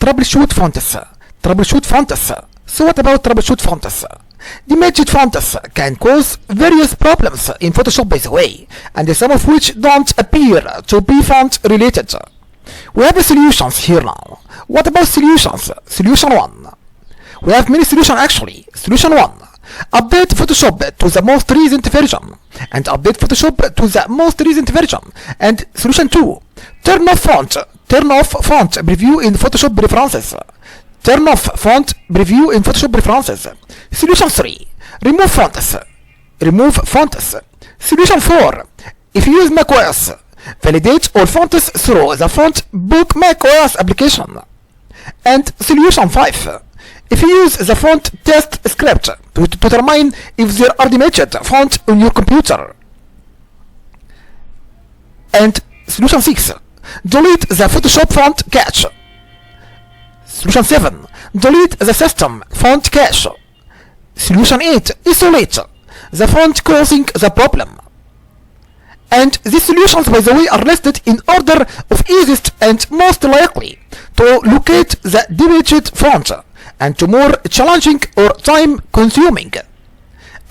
troubleshoot fonts. Troubleshoot fonts. So what about troubleshoot fonts? The imaged fonts can cause various problems in Photoshop, by the way, and some of which don't appear to be font related. We have solutions here now. What about solutions? Solution 1. We have many solutions actually. Solution 1. Update Photoshop to the most recent version. And update Photoshop to the most recent version. And solution 2. Turn off font. Turn off font preview in Photoshop preferences. Turn off font preview in Photoshop preferences. Solution 3. Remove fonts. Remove fonts. Solution 4. If you use macOS, validate all fonts through the font book macOS application. And solution 5. If you use the font test script to determine if there are damaged font on your computer. And solution 6. Delete the Photoshop font cache. Solution 7. Delete the system font cache. Solution 8. Isolate the font causing the problem. And these solutions, by the way, are listed in order of easiest and most likely to locate the damaged font and to more challenging or time consuming.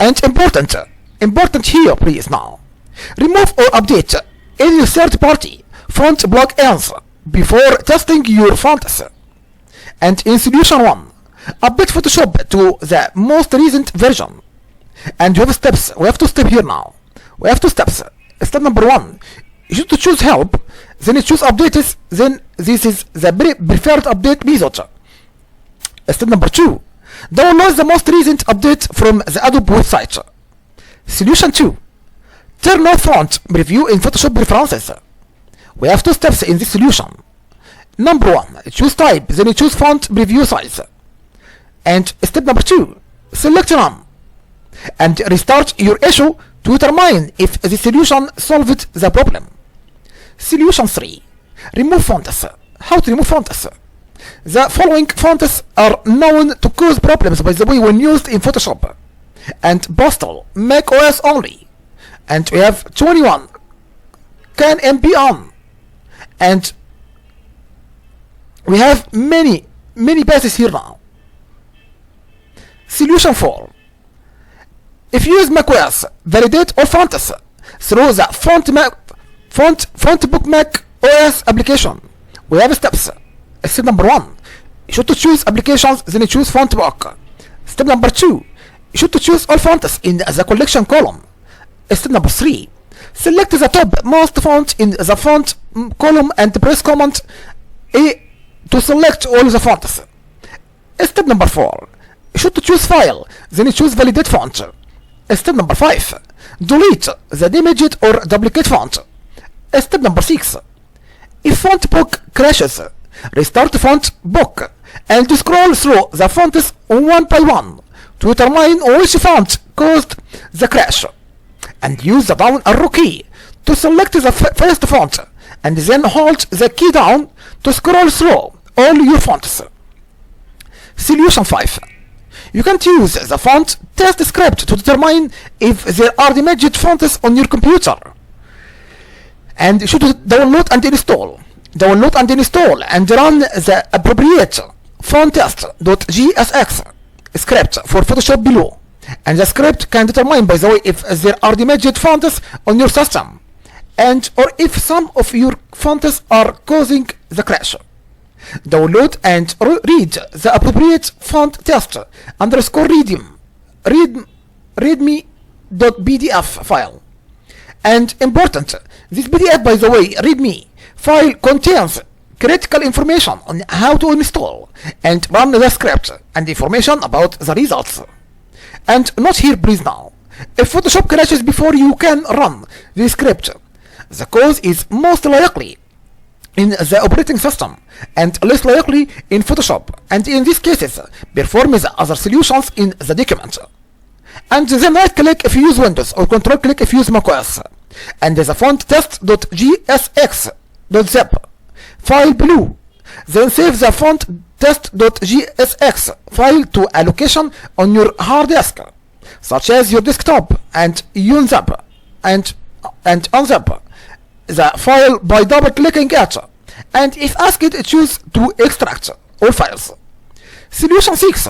And important here please now. Remove or update any third party font plugins before testing your fonts. And in solution 1, update Photoshop to the most recent version. And you have steps. We have 2 steps here now. We have 2 steps. Step number 1, you should choose help, then you choose updates, then this is the preferred update method. Step number 2, download the most recent update from the Adobe website. Solution 2, turn off font preview in Photoshop preferences. We have 2 steps in this solution. Number 1, choose type, then you choose font preview size. And step number 2, select none. And restart your issue to determine if the solution solved the problem. Solution 3, remove fonts. How to remove fonts? The following fonts are known to cause problems, by the way, when used in Photoshop. And Postal, macOS only. And we have 21, can MP on. And we have many passes here now. Solution 4. If you use macOS, validate all fonts through the font book macOS application. We have steps. Step number 1, you should choose applications, then you choose font book. Step number 2, you should choose all fonts in the collection column. Step number 3, select the top most font in the font column and press Command A to select all the fonts. Step number 4, you should choose file, then you choose validate font. Step number 5, delete the damaged or duplicate font. Step number 6, if font book crashes, restart font book and scroll through the fonts one by one to determine which font caused the crash. And use the down arrow key to select the first font and then hold the key down to scroll through all your fonts. Solution 5. You can use the font test script to determine if there are damaged fonts on your computer. And you should download and install. Download and install and run the appropriate font test.gsx script for Photoshop below. And the script can determine, by the way, if there are damaged fonts on your system and or if some of your fonts are causing the crash. Download and read the appropriate font test underscore readme.pdf file. And important, this PDF, by the way, readme file contains critical information on how to install and run the script and information about the results. And note here please now, if Photoshop crashes before you can run the script, the cause is most likely in the operating system and less likely in Photoshop, and in these cases perform the other solutions in the document. And then right click if you use Windows or control click if you use macOS, and the font test.gsx.zip file below. Then save the font test.gsx file to a location on your hard disk, such as your desktop, and unzip and unzip the file by double clicking it and if asked, choose to extract all files. Solution 6.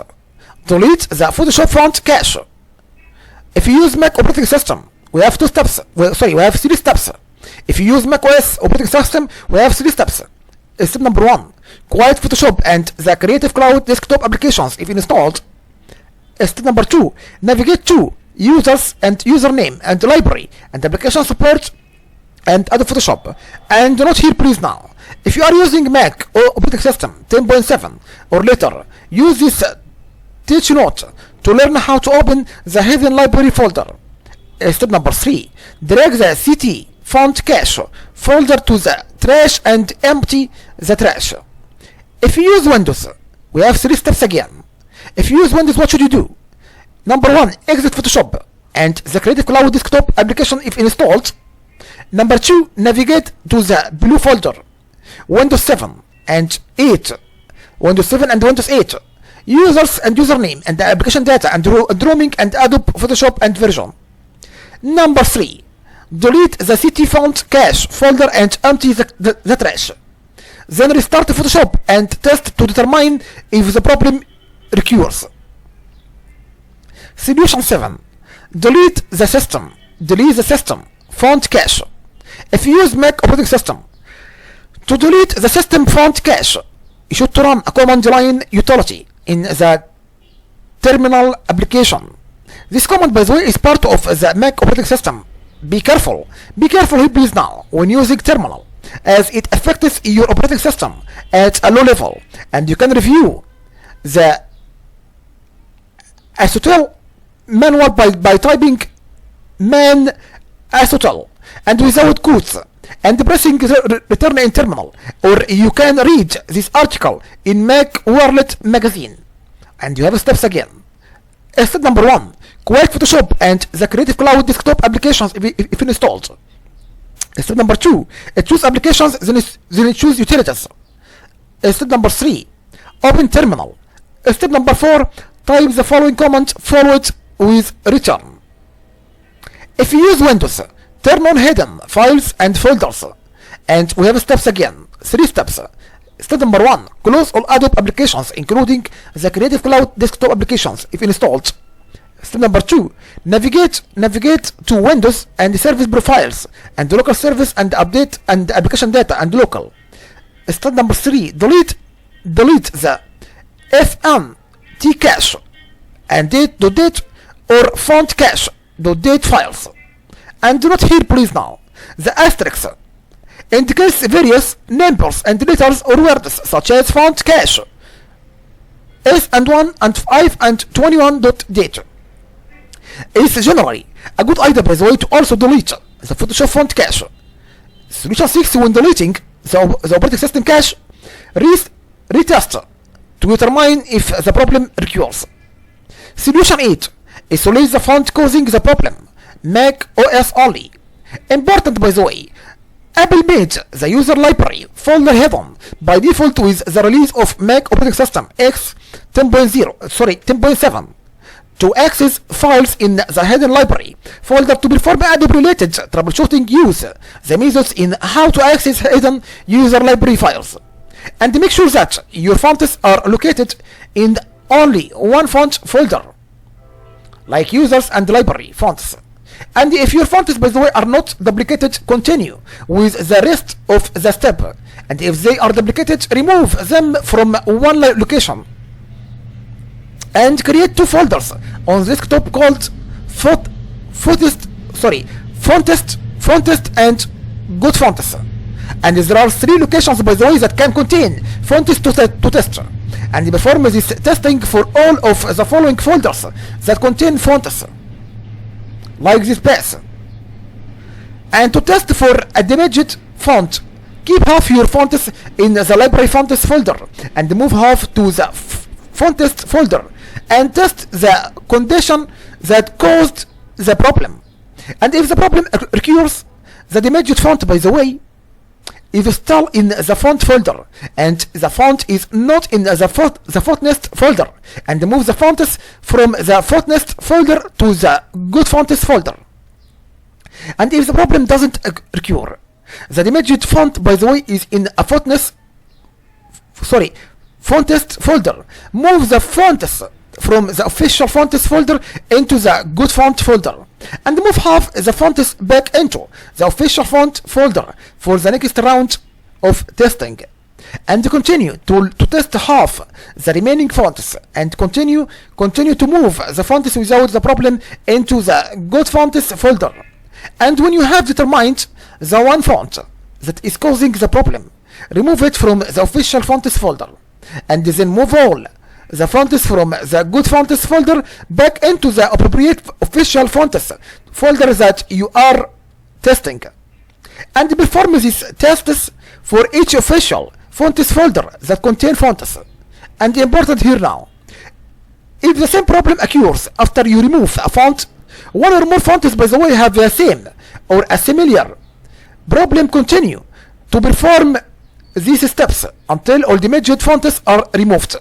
Delete the Photoshop font cache. If you use Mac operating system, we have two steps. We have three steps. If you use Mac OS operating system, we have three steps. Step number 1, quiet Photoshop and the Creative Cloud desktop applications if installed. Step number 2, navigate to users and username and library and application support and Adobe Photoshop. And not here please now. If you are using Mac or operating system 10.7 or later, use this teach note to learn how to open the hidden library folder. Step number 3, drag the CT font cache folder to the trash and empty the trash. If you use Windows, we have three steps again. If you use Windows, what should you do? Number 1, exit Photoshop and the Creative Cloud desktop application if installed. Number 2, navigate to the blue folder, Windows 7 and 8, Windows 7 and Windows 8, users and username and the application data and roaming and Adobe Photoshop and version. Number 3, delete the CT font cache folder and empty the trash. Then restart Photoshop and test to determine if the problem recurs. Solution 7, delete the system font cache. If you use Mac operating system, to delete the system font cache, you should run a command line utility in the terminal application. This command, by the way, is part of the Mac operating system. Be careful here please now when using terminal, as it affects your operating system at a low level, and you can review the Aristotle manual by typing man Aristotle and without quotes and pressing return in terminal, or you can read this article in Mac World magazine. And you have steps again. Step number 1, quiet Photoshop and the Creative Cloud desktop applications if installed. Step number 2, choose applications, then choose utilities. Step number 3, open terminal. Step number 4, type the following command followed with return. If you use Windows, turn on hidden files and folders. And we have steps again, 3 steps. Step number 1, close all Adobe applications including the Creative Cloud desktop applications if installed. Step number 2, navigate to Windows and service profiles and local service and update and application data and local. Step number 3, delete the fnt cache and date or font cache .date files. And do not here please now. The asterisk indicates various numbers and letters or words such as font cache S and 1 and 5 and 21 date. It's generally a good idea, by the way, to also delete the Photoshop font cache. Solution 6, when deleting the operating system cache, retest to determine if the problem recurs. Solution 8, isolate the font causing the problem, Mac OS only. Important, by the way, Apple made the user library folder hidden by default with the release of Mac operating system X 10.7 to access files in the hidden library folder. To perform Adobe related troubleshooting, use the methods in how to access hidden user library files, and make sure that your fonts are located in only one font folder, like users and library fonts. And if your fonts, by the way, are not duplicated, continue with the rest of the step, and if they are duplicated, remove them from one location and create 2 folders on the desktop called Fontest and Good Fonts. And there are 3 locations, by the way, that can contain fonts to test, and perform this testing for all of the following folders that contain fonts, like this path. And to test for a damaged font, keep half your fonts in the library fonts folder and move half to the Fontest folder and test the condition that caused the problem. And if the problem recurs, the damaged font, by the way, is still in the font folder and the font is not in the Fontest folder, and move the fonts from the Fontest folder to the Good Fonts folder. And if the problem doesn't recur, The damaged font, by the way, is in a fontest folder. Move the fonts from the official fonts folder into the good font folder, and move half the fonts back into the official font folder for the next round of testing, and continue to test half the remaining fonts, and continue to move the fonts without the problem into the good fonts folder. And when you have determined the one font that is causing the problem, remove it from the official fonts folder, and then move all the fonts from the good fonts folder back into the appropriate official fonts folder that you are testing, and perform these tests for each official fonts folder that contain fonts. And important here now, if the same problem occurs after you remove a font, one or more fonts, by the way, have the same or a similar problem, continue to perform these steps until all damaged fonts are removed.